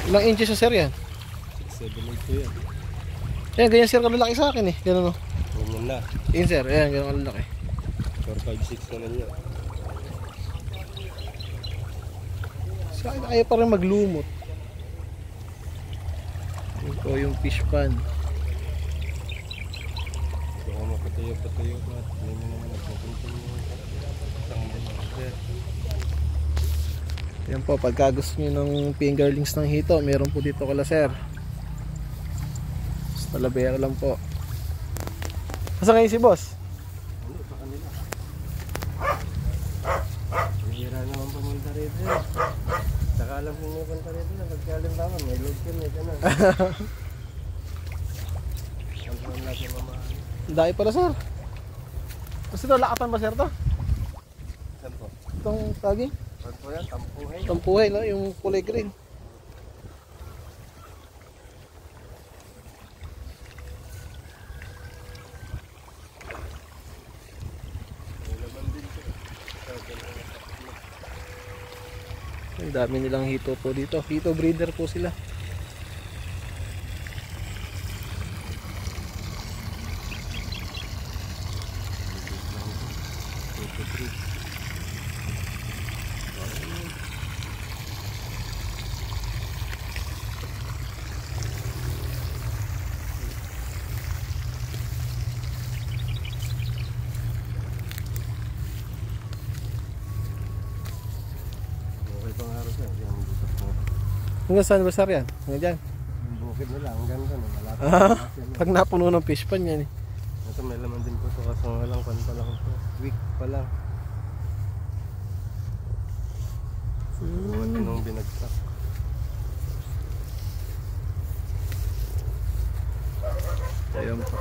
Ilang inches sa sir yan? 678 po yan. Yan, ganyan sir kalalaki sa akin eh. Ganun o. Ganyan na. Yun sir, ayan, ganun kalalaki. 456 naman yan. Sa akin ayaw pa rin maglumot. Yun po yung fish pan. Baka mapatayo-patayo pa. Hindi mo naman nagpupunta yung tanggal. Yan po, pagka gusto nyo ng fingerlings ng hito, meron po dito kala sir. Sa Talavera lang po. Asa ngayon si boss? Ano sa kanila? Hihira naman pumunta rito. Saka alam kung may punta rito na pagkalimbawa may load ka, may gano'n. Ang saan natin mamahal. Dahil pala sir. Kasi ito, lakatan ba sir to? Saan po? Itong taging? Saan po yan? Tampuhay. Tampuhay no, yung kulay green. May laman din siya. Ang dami nilang hito po dito. Hito breeder po sila. Okay pang araw siya. Yan dito po. Hanggang saan ba sir yan? Hanggang dyan. Yung bukid nila, ang ganda no. Malapit. Pag napuno ng fish pan yan eh. Ito may laman din po ito kasi walang pan pa lang ito. Week pa lang. Nung binagsak. Ayan po.